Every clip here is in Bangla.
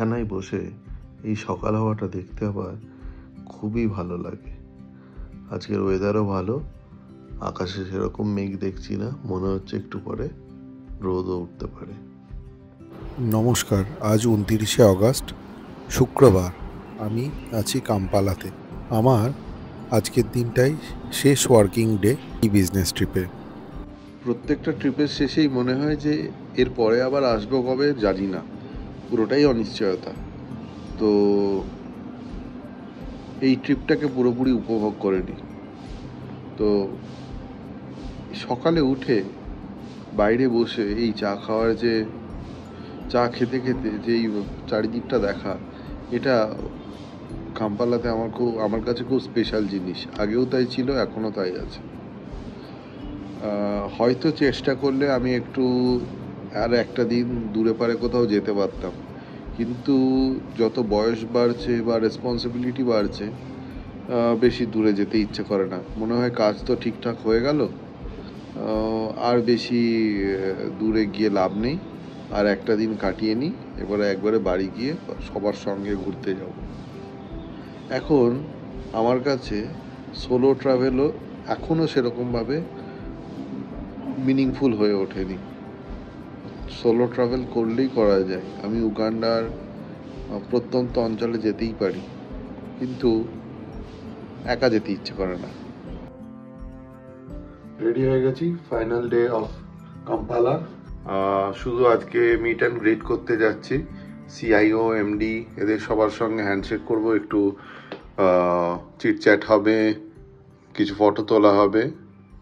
বিছানায় বসে এই সকাল হাওয়াটা দেখতে আবার খুবই ভালো লাগে। আজকের ওয়েদারও ভালো, আকাশে সেরকম মেঘ দেখছি না, মনে হচ্ছে একটু পরে রোদও উঠতে পারে। নমস্কার, আজ 29শে আগস্ট শুক্রবার। আমি আছি কাম্পালাতে। আমার আজকের দিনটাই শেষ ওয়ার্কিং ডে এই বিজনেস ট্রিপে। প্রত্যেকটা ট্রিপের শেষেই মনে হয় যে এর পরে আবার আসবো কবে জানি না, পুরোটাই অনিশ্চয়তা। তো এই ট্রিপটাকে পুরোপুরি উপভোগ করে নিই। তো সকালে উঠে বাইরে বসে এই চা খেতে খেতে যেই চারিদিকটা দেখা, এটা কাম্পালাতে আমার কাছে খুব স্পেশাল জিনিস। আগেও তাই ছিল, এখনও তাই আছে। হয়তো চেষ্টা করলে আমি একটু আর একটা দিন দূরে পারে কোথাও যেতে পারতাম, কিন্তু যত বয়স বাড়ছে বা রেসপন্সিবিলিটি বাড়ছে, বেশি দূরে যেতে ইচ্ছে করে না। মনে হয় কাজ তো ঠিকঠাক হয়ে গেল, আর বেশি দূরে গিয়ে লাভ নেই। আর একটা দিন কাটিয়ে নিই, একবারে বাড়ি গিয়ে সবার সঙ্গে ঘুরতে যাব। এখন আমার কাছে সোলো ট্রাভেলও এখনও সেরকমভাবে মিনিংফুল হয়ে ওঠেনি। সোলো ট্রাভেল করলেই করা যায়, আমি উগান্ডার প্রত্যন্ত অঞ্চলে যেতেই পারি, কিন্তু একা যেতে ইচ্ছে করে না। রেডি হয়ে গেছি, ফাইনাল ডে অফ কাম্পালা। শুধু আজকে মিট অ্যান্ড গ্রিট করতে যাচ্ছি। সিআইও, এমডি এদের সবার সঙ্গে হ্যান্ডশেক করব, একটু চিটচ্যাট হবে, কিছু ফটো তোলা হবে,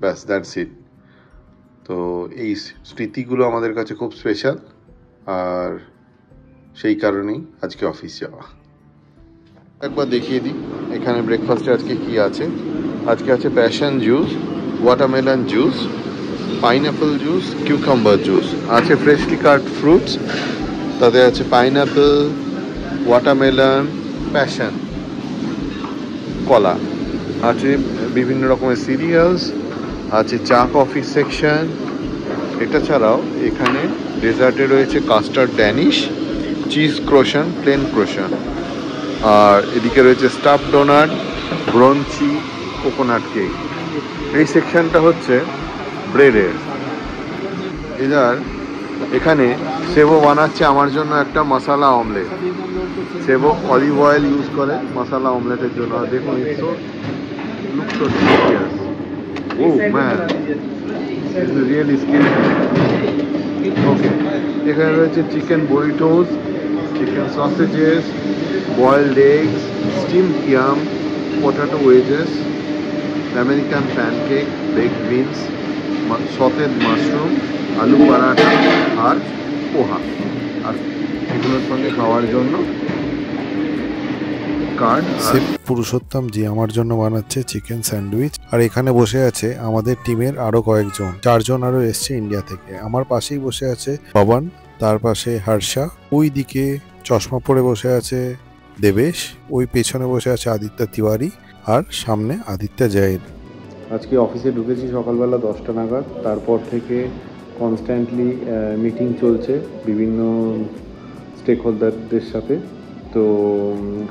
ব্যাস, দ্যাটস ইট। তো এই স্মৃতিগুলো আমাদের কাছে খুব স্পেশাল, আর সেই কারণেই আজকে অফিস যাওয়া। একবার দেখিয়ে দিই এখানে ব্রেকফাস্টে আজকে কি আছে। আজকে আছে passion juice, watermelon juice, pineapple juice, cucumber juice, আছে ফ্রেশলি কাট ফ্রুটস, তাতে আছে পাইনঅ্যাপল, ওয়াটারমেলন, প্যাশন, কলা, আছে বিভিন্ন রকমের সিরিয়ালস, আছে চা কফি সেকশন। এটা ছাড়াও এখানে ডেজার্টে রয়েছে কাস্টার্ড ড্যানিশ, চিজ ক্রোশন, প্লেন ক্রোশন, আর এদিকে রয়েছে স্টাফ ডোনাট, ব্রঞ্চি, কোকোনাট কেক। এই সেকশনটা হচ্ছে ব্রেডের। এখানে সেবো বানাচ্ছে আমার জন্য একটা মশালা অমলেট। সেবো অলিভ অয়েল ইউজ করে মশালা অমলেটের জন্য। দেখুন, look so delicious. Oh man, this is really skilful. Okay, এখানে রয়েছে chicken burritos, chicken sausages, boiled eggs, steamed yam, potato wedges, American pancake, baked beans, sauteed mushroom, aloo paratha আর পোহা। আর এগুলোর সঙ্গে খাওয়ার জন্য কার্ড। শেফ পুরুষোত্তম জি আমার জন্য বানাচ্ছে চিকেন স্যান্ডউইচ। আর এখানে বসে আছে আমাদের টিমের আরো কয়েকজন, 4 জন আরো এসছে ইন্ডিয়া থেকে। আমার পাশেই বসে আছে পবন, তার পাশে হর্ষা, ওই দিকে চশমা পরে বসে আছে দেবেশ, ওই পেছনে বসে আছে আদিত্য তিওয়ারি, আর সামনে আদিত্য জৈন। আজকে অফিসে ঢুকেছি সকালবেলা 10টা নাগাদ। তারপর থেকে কনস্ট্যান্টলি মিটিং চলছে বিভিন্ন স্টেক হোল্ডারদের সাথে। তো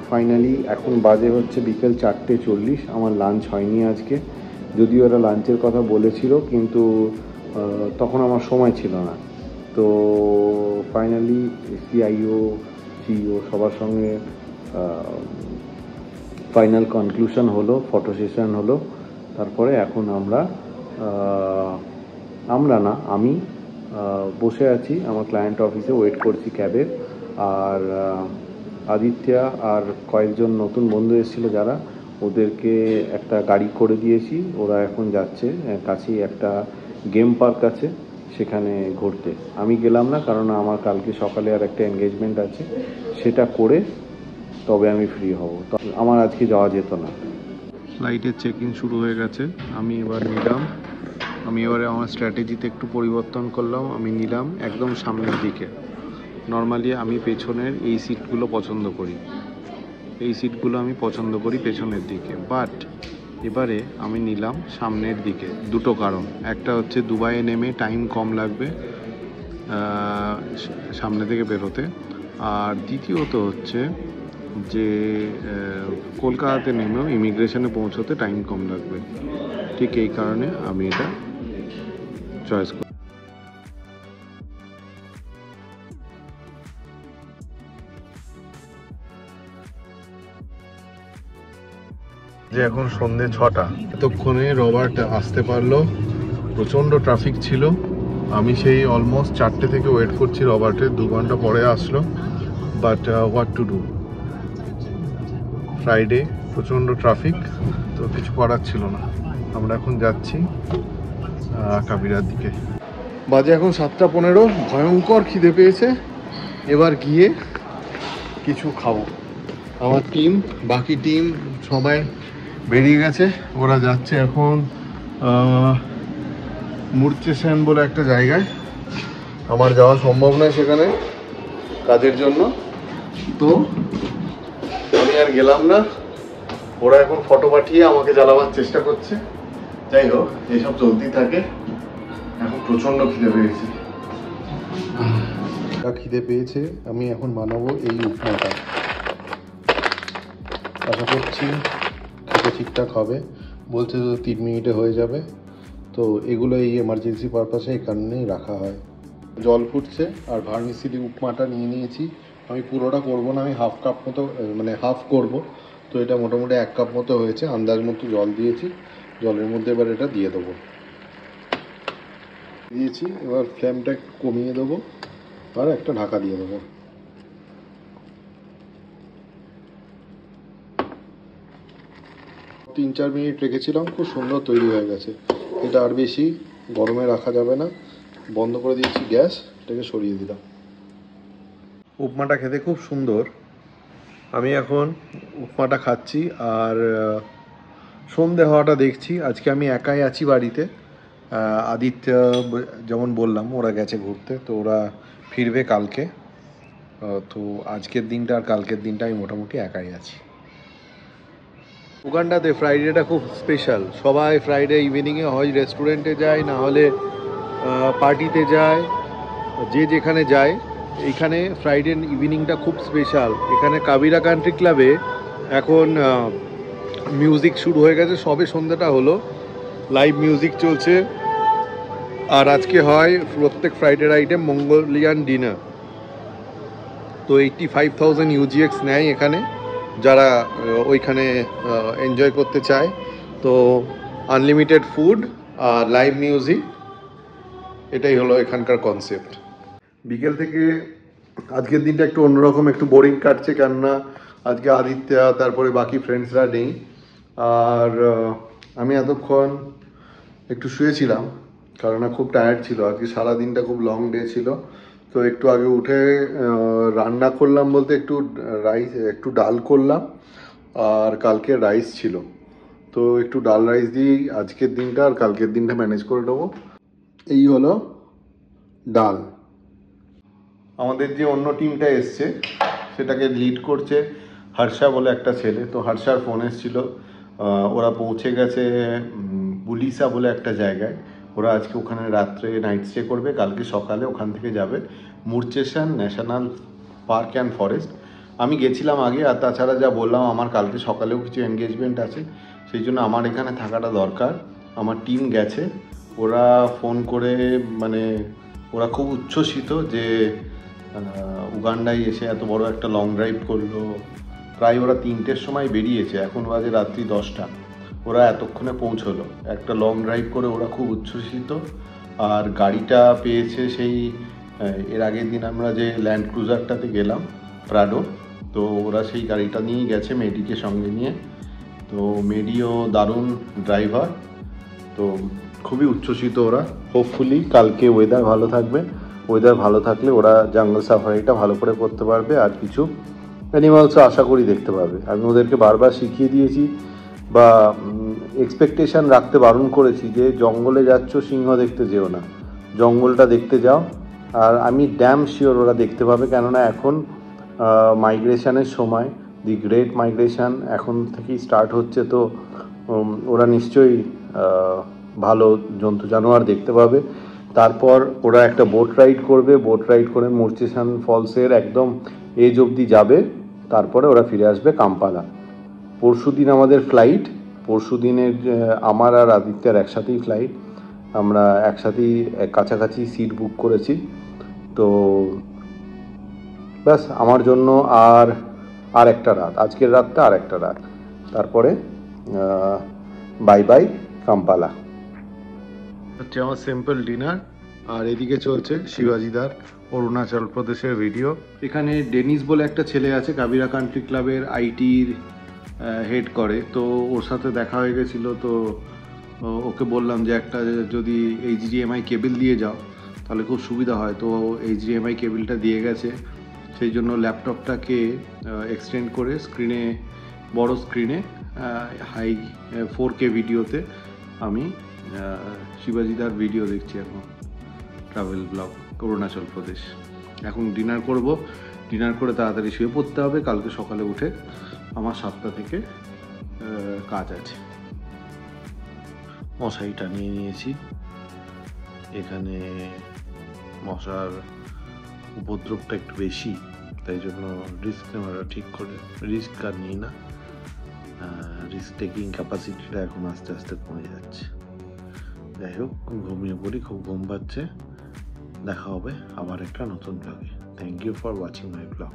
ফাইনালি এখন বাজে হচ্ছে বিকেল 4:40। আমার লাঞ্চ হয়নি আজকে, যদিও ওরা লাঞ্চের কথা বলেছিল, কিন্তু তখন আমার সময় ছিল না। তো ফাইনালি সিআইও, সিইও সবার সঙ্গে ফাইনাল কনক্লুশন হলো, ফটো সেশন হলো। তারপরে এখন আমি বসে আছি আমার ক্লায়েন্ট অফিসে, ওয়েট করছি ক্যাবের। আর আদিত্যা আর কয়েকজন নতুন বন্ধু এসেছিল যারা, ওদেরকে একটা গাড়ি করে দিয়েছি। ওরা এখন যাচ্ছে কাছেই একটা গেম পার্ক আছে, সেখানে ঘুরতে। আমি গেলাম না, কারণ আমার কালকে সকালে আর একটা এনগেজমেন্ট আছে, সেটা করে তবে আমি ফ্রি হব। আমার আজকে যাওয়া যেত না। ফ্লাইটের চেক ইন শুরু হয়ে গেছে। আমি এবারে আমার স্ট্র্যাটেজিতে একটু পরিবর্তন করলাম। আমি নিলাম একদম সামনের দিকে। নর্মালি আমি পেছনের এই সিটগুলো পছন্দ করি, পেছনের দিকে। বাট এবারে আমি নিলাম সামনের দিকে, দুটো কারণ। একটা হচ্ছে দুবাইয়ে নেমে টাইম কম লাগবে সামনে থেকে বেরোতে, আর দ্বিতীয়ত হচ্ছে যে কলকাতাতে নেমেও ইমিগ্রেশনে পৌঁছতে টাইম কম লাগবে। ঠিক এই কারণে আমি এটা চয়েস করি। যে এখন সন্ধে 6টা, এতক্ষণে রবার্ট আসতে পারলো। প্রচণ্ড ট্রাফিক ছিল। আমি সেই অলমোস্ট 4টে থেকে ওয়েট করছি রবার্টের, 2 ঘন্টা পরে আসলো। But what to do, Friday প্রচণ্ড ট্রাফিক, তো কিছু করার ছিল না। আমরা এখন যাচ্ছি কাবিরার দিকে। বাজে এখন 7টা 15, ভয়ঙ্কর খিদে পেয়েছে। এবার গিয়ে কিছু খাবো। আমার টিম, বাকি টিম সবাই বেরিয়ে গেছে। ওরা যাচ্ছে এখন মুরচেসান বলে একটা জায়গায়। আমার যাওয়া সম্ভব নয় সেখানে কাজের জন্য, তো আমি আর গেলাম না। ওরা এখন ফটো পাঠিয়ে আমাকে জ্বালাবার চেষ্টা করছে। যাই হোক, এইসব চলতেই থাকে। এখন প্রচণ্ড খিদে পেয়েছে। খিদে পেয়েছে, আমি এখন বানাবো এই উপমাটা। আশা করছি খেতে ঠিকঠাক হবে। বলছে তো 3 মিনিটে হয়ে যাবে। তো এগুলো এই এমার্জেন্সি পারপাসে এই কারণেই রাখা হয়। জল ফুটছে আর ভার্মিসিলি উপমাটা নিয়ে নিয়েছি। আমি পুরোটা করবো না, আমি হাফ কাপ মতো, মানে হাফ করব। তো এটা মোটামুটি 1 কাপ মতো হয়েছে। আন্দাজ মতো জল দিয়েছি। জলের মধ্যে এবার এটা দিয়ে দেবো। দিয়েছি, এবার ফ্লেমটা কমিয়ে দেবো আর একটা ঢাকা দিয়ে দেবো। 3-4 মিনিট রেখেছিলাম, খুব সুন্দর তৈরি হয়ে গেছে। এটা আর বেশি গরমে রাখা যাবে না। বন্ধ করে দিয়েছি গ্যাস, এটাকে সরিয়ে দিলাম। উপমাটা খেতে খুব সুন্দর। আমি এখন উপমাটা খাচ্ছি আর সন্ধে হওয়াটা দেখছি। আজকে আমি একাই আছি বাড়িতে। আদিত্য, যেমন বললাম, ওরা গেছে ঘুরতে, তো ওরা ফিরবে কালকে। তো আজকের দিনটা আর কালকের দিনটা আমি মোটামুটি একাই আছি। উগান্ডাতে ফ্রাইডেটা খুব স্পেশাল। সবাই ফ্রাইডে ইভিনিংয়ে হয় রেস্টুরেন্টে যায়, না হলে পার্টিতে যায়, যে যেখানে যায়। এইখানে ফ্রাইডে ইভিনিংটা খুব স্পেশাল। এখানে কাবিরা কান্ট্রি ক্লাবে এখন মিউজিক শুরু হয়ে গেছে। সবে সন্ধ্যাটা হলো, লাইভ মিউজিক চলছে। আর আজকে হয় প্রত্যেক ফ্রাইডের আইটেম মঙ্গোলিয়ান ডিনার। তো 85,000 UGX নেয় এখানে, যারা ওইখানে এনজয় করতে চায়। তো আনলিমিটেড ফুড আর লাইভ মিউজিক, এটাই হলো এখানকার কনসেপ্ট। বিকেল থেকে আজকের দিনটা একটু অন্যরকম, একটু বোরিং কাটছে, কেননা আজকে আদিত্য তারপরে বাকি ফ্রেন্ডসরা নেই। আর আমি এতক্ষণ একটু শুয়েছিলাম, কারণ খুব টায়ার্ড ছিল। আজকে সারা দিনটা খুব লং ডে ছিল। তো একটু আগে উঠে রান্না করলাম, বলতে একটু ডাল করলাম, আর কালকে রাইস ছিল। তো একটু ডাল রাইস দিয়েই আজকের দিনটা আর কালকের দিনটা ম্যানেজ করে নেবো। এই হলো ডাল। আমাদের যে অন্য টিমটা এসছে সেটাকে লিড করছে হর্ষা বলে একটা ছেলে। তো হর্ষার ফোন এসেছিল, ওরা পৌঁছে গেছে বুলিসা বলে একটা জায়গায়। ওরা আজকে ওখানে রাত্রে নাইট স্টে করবে, কালকে সকালে ওখান থেকে যাবে মুরচেসান ন্যাশনাল পার্ক অ্যান্ড ফরেস্ট। আমি গেছিলাম আগে, আর তাছাড়া যা বললাম, আমার কালকে সকালেও কিছু এনগেজমেন্ট আছে, সেই জন্য আমার এখানে থাকাটা দরকার। আমার টিম গেছে, ওরা ফোন করে, মানে ওরা খুব উচ্ছ্বসিত যে উগান্ডায় এসে এত বড় একটা লং ড্রাইভ করলো। প্রায় ওরা 3টের সময় বেরিয়েছে, এখন বাজে রাত্রি 10টা। ওরা এতক্ষণে পৌঁছলো। একটা লং ড্রাইভ করে ওরা খুব উচ্ছ্বসিত। আর গাড়িটা পেয়েছে সেই এর আগের দিন আমরা যে ল্যান্ড ক্রুজারটাতে গেলাম, প্রাডো, তো ওরা সেই গাড়িটা নিয়েই গেছে মেডিকে সঙ্গে নিয়ে। তো মেডিও দারুণ ড্রাইভার, তো খুবই উচ্ছ্বসিত ওরা। হোপফুলি কালকে ওয়েদার ভালো থাকবে। ওয়েদার ভালো থাকলে ওরা জঙ্গল সাফারিটা ভালো করে করতে পারবে, আর কিছু অ্যানিমালসও আশা করি দেখতে পাবে। আমি ওদেরকে বারবার শিখিয়ে দিয়েছি বা এক্সপেকটেশন রাখতে বারণ করেছি যে জঙ্গলে যাচ্ছ, সিংহ দেখতে যেও না, জঙ্গলটা দেখতে যাও। আর আমি ড্যাম শিওর ওরা দেখতে পাবে, কেননা এখন মাইগ্রেশনের সময়, দি গ্রেট মাইগ্রেশন এখন থেকেই স্টার্ট হচ্ছে। তো ওরা নিশ্চয়ই ভালো জন্তু জানোয়ার দেখতে পাবে। তারপর ওরা একটা বোট রাইড করবে, বোট রাইড করে মুরচেসান ফলসের একদম এজ অবধি যাবে, তারপরে ওরা ফিরে আসবে কাম্পালা। পরশুদিন আমাদের ফ্লাইট, পরশুদিনের আমার আর আদিত্যের একসাথেই ফ্লাইট, আমরা একসাথেই কাছাকাছি সিট বুক করেছি। তো ব্যাস আমার জন্য আর একটা রাত, আজকের রাতটা আর একটা রাত, তারপরে বাই বাই কাম্পালা। হচ্ছে আমার সিম্পল ডিনার, আর এদিকে চলছে শিবাজিদার অরুণাচল প্রদেশের ভিডিও। এখানে ডেনিস বলে একটা ছেলে আছে, কাবিরা কান্ট্রি ক্লাবের আইটির হেড করে, তো ওর সাথে দেখা হয়ে গেছিলো। তো ওকে বললাম যে একটা যদি HDMI কেবিল দিয়ে যাও তাহলে খুব সুবিধা হয়। তো HDMI কেবিলটা দিয়ে গেছে, সেই জন্য ল্যাপটপটাকে এক্সটেন্ড করে স্ক্রিনে, বড় স্ক্রিনে হাই 4K ভিডিওতে আমি শিবাজিদার ভিডিও দেখছি এখন, ট্রাভেল ব্লগ অরুণাচল প্রদেশ। এখন ডিনার করব, ডিনার করে তাড়াতাড়ি শুয়ে পড়তে হবে, কালকে সকালে উঠে আমার 7টা থেকে কাজ আছে। মশারিটা নিয়ে নিয়েছি, এখানে মশার উপদ্রবটা একটু বেশি, তাই জন্য রিস্ক নেওয়াটা ঠিক করে, রিস্ক আর নিই না, রিস্ক টেকিং ক্যাপাসিটিটা এখন আস্তে আস্তে কমে যাচ্ছে। যাই হোক, ঘুমিয়ে পড়ি, খুব ঘুম পাচ্ছে। দেখা হবে আবার একটা নতুন ব্লগে। Thank you for watching my blog.